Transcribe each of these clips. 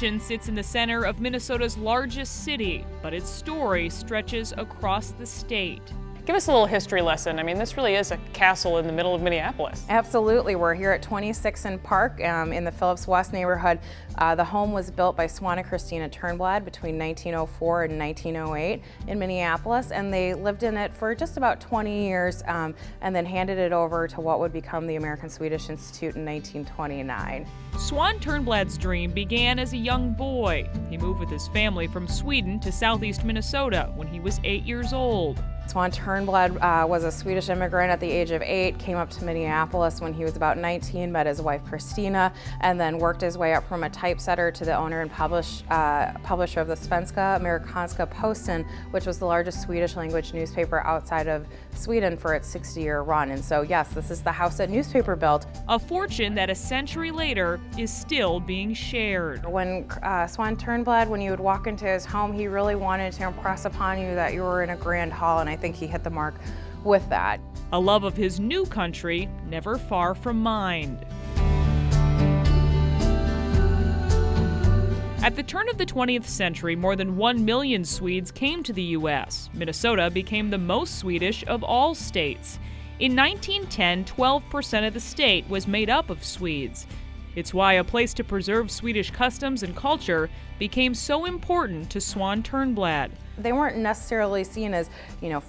mansion sits in the center of Minnesota's largest city, but its story stretches across the state. Give us a little history lesson. I mean, this really is a castle in the middle of Minneapolis. Absolutely. We're here at 26th and Park in the Phillips West neighborhood. The home was built by Swan and Christina Turnblad between 1904 and 1908 in Minneapolis, and they lived in it for just about 20 years and then handed it over to what would become the American Swedish Institute in 1929. Swan Turnblad's dream began as a young boy. He moved with his family from Sweden to southeast Minnesota when he was 8 years old. Swan Turnblad was a Swedish immigrant at the age of 8, came up to Minneapolis when he was about 19, met his wife Christina, and then worked his way up from a typesetter to the owner and publisher of the Svenska Amerikanska Posten, which was the largest Swedish language newspaper outside of Sweden for its 60-year run. And so yes, this is the house that newspaper built. A fortune that a century later is still being shared. When Swan Turnblad, when you would walk into his home, he really wanted to impress upon you that you were in a grand hall, and I think he hit the mark with that. A love of his new country never far from mind. At the turn of the 20th century, more than 1 million Swedes came to the U.S. Minnesota became the most Swedish of all states. In 1910, 12% of the state was made up of Swedes. It's why a place to preserve Swedish customs and culture became so important to Swan Turnblad. They weren't necessarily seen as,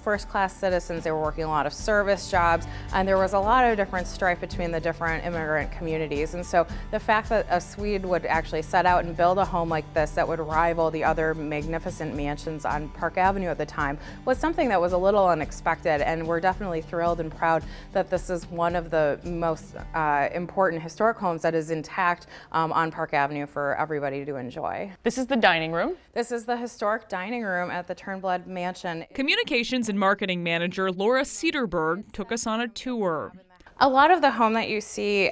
first-class citizens. They were working a lot of service jobs, and there was a lot of different strife between the different immigrant communities. And so the fact that a Swede would actually set out and build a home like this that would rival the other magnificent mansions on Park Avenue at the time was something that was a little unexpected, and we're definitely thrilled and proud that this is one of the most important historic homes that is intact on Park Avenue for everybody to enjoy. This is the dining room. This is the historic dining room at the Turnblad Mansion. Communications and marketing manager Laura Cederberg took us on a tour. A lot of the home that you see,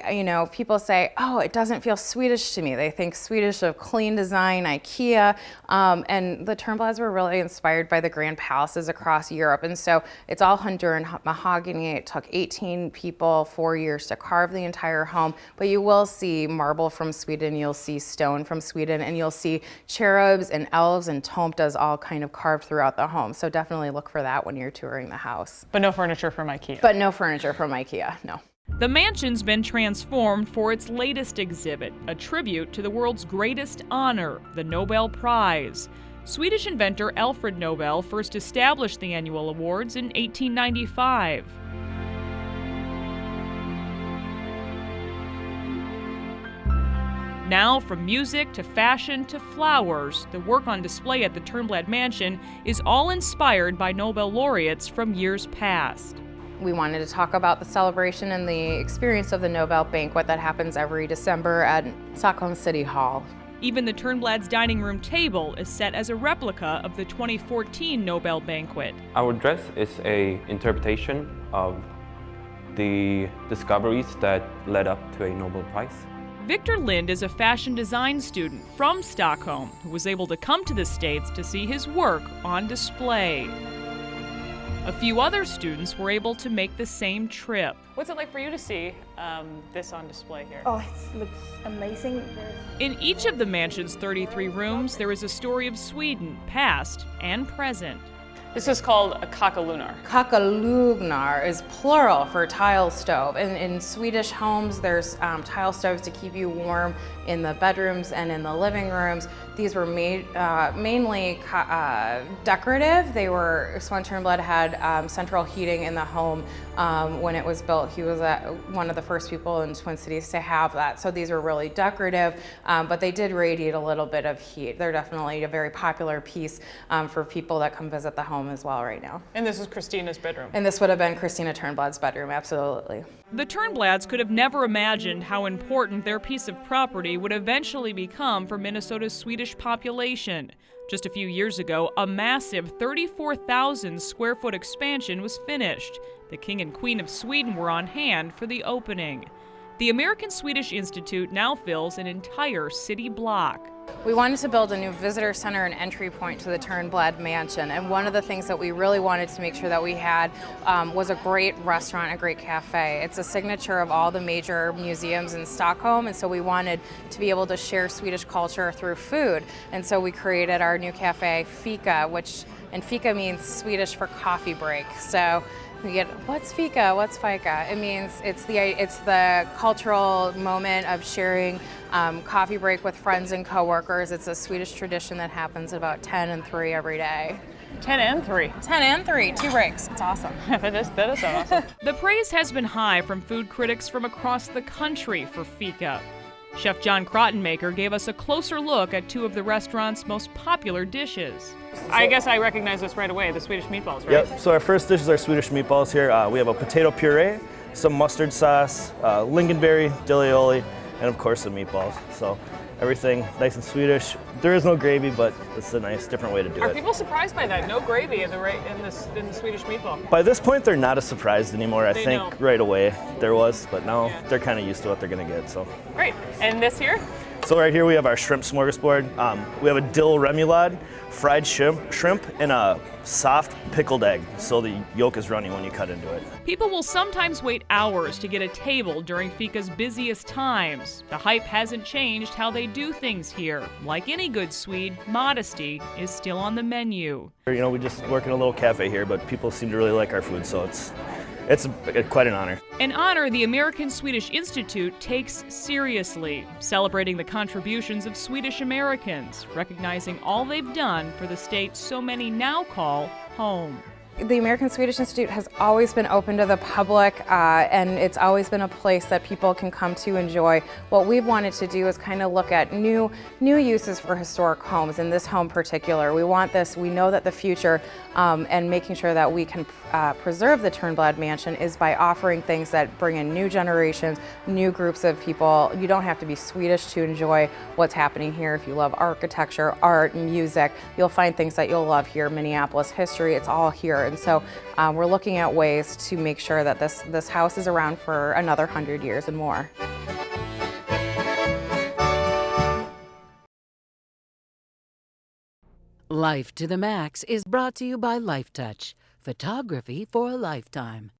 people say, oh, it doesn't feel Swedish to me. They think Swedish of clean design, IKEA, and the Turnblads were really inspired by the grand palaces across Europe. And so it's all Honduran mahogany. It took 18 people 4 years to carve the entire home, but you will see marble from Sweden, you'll see stone from Sweden, and you'll see cherubs and elves and tomtas all kind of carved throughout the home. So definitely look for that when you're touring the house. But no furniture from IKEA. But no furniture from IKEA, no. The mansion's been transformed for its latest exhibit, a tribute to the world's greatest honor, the Nobel Prize. Swedish inventor Alfred Nobel first established the annual awards in 1895. Now, from music to fashion to flowers, the work on display at the Turnblad Mansion is all inspired by Nobel laureates from years past. We wanted to talk about the celebration and the experience of the Nobel banquet that happens every December at Stockholm City Hall. Even the Turnblad's dining room table is set as a replica of the 2014 Nobel banquet. Our dress is an interpretation of the discoveries that led up to a Nobel Prize. Victor Lind is a fashion design student from Stockholm who was able to come to the States to see his work on display. A few other students were able to make the same trip. What's it like for you to see this on display here? Oh, it looks amazing. In each of the mansion's 33 rooms, there is a story of Sweden, past and present. This is called a kakelugnar. Kakelugnar is plural for tile stove. In Swedish homes, there's tile stoves to keep you warm in the bedrooms and in the living rooms. These were made mainly decorative. Swan Turnblad had central heating in the home when it was built. He was one of the first people in Twin Cities to have that. So these were really decorative, but they did radiate a little bit of heat. They're definitely a very popular piece for people that come visit the home as well right now. And this is Christina's bedroom. And this would have been Christina Turnblad's bedroom, absolutely. The Turnblads could have never imagined how important their piece of property would eventually become for Minnesota's Swedish population. Just a few years ago, a massive 34,000 square foot expansion was finished. The King and Queen of Sweden were on hand for the opening. The American Swedish Institute now fills an entire city block. We wanted to build a new visitor center and entry point to the Turnblad Mansion, and one of the things that we really wanted to make sure that we had was a great restaurant, a great cafe. It's a signature of all the major museums in Stockholm, and so we wanted to be able to share Swedish culture through food. And so we created our new cafe, Fika, and Fika means Swedish for coffee break. So we get, what's Fika? What's Fika? It means it's the cultural moment of sharing coffee break with friends and coworkers. It's a Swedish tradition that happens at about 10 and 3 every day. 10 and 3. 10 and 3, 2 breaks. It's awesome. that is awesome. The praise has been high from food critics from across the country for Fika. Chef John Krottenmaker gave us a closer look at 2 of the restaurant's most popular dishes. I guess I recognize this right away, the Swedish meatballs, right? Yep, so our first dish is our Swedish meatballs here. We have a potato puree, some mustard sauce, lingonberry, dilioli, and of course the meatballs. So everything nice and Swedish. There is no gravy, but it's a nice, different way to do Are it. people surprised by that? No gravy in the Swedish meatball? By this point, they're not as surprised anymore. I They think know. right away there was, but now Yeah. they're kind of used to what they're gonna get. So. Great. And this here? So right here we have our shrimp smorgasbord. We have a dill remoulade, fried shrimp, and a soft pickled egg, so the yolk is runny when you cut into it. People will sometimes wait hours to get a table during Fika's busiest times. The hype hasn't changed how they do things here. Like any good Swede, modesty is still on the menu. You know, we just work in a little cafe here, but people seem to really like our food, so it's quite an honor. An honor the American Swedish Institute takes seriously, celebrating the contributions of Swedish Americans, recognizing all they've done for the state so many now call home. The American Swedish Institute has always been open to the public, and it's always been a place that people can come to enjoy. What we've wanted to do is kind of look at new uses for historic homes. In this home particular, we know that the future and making sure that we can preserve the Turnblad Mansion is by offering things that bring in new generations, new groups of people. You don't have to be Swedish to enjoy what's happening here. If you love architecture, art, music, you'll find things that you'll love here. Minneapolis history, it's all here. And so we're looking at ways to make sure that this house is around for another 100 years and more. Life to the Max is brought to you by Lifetouch, photography for a lifetime.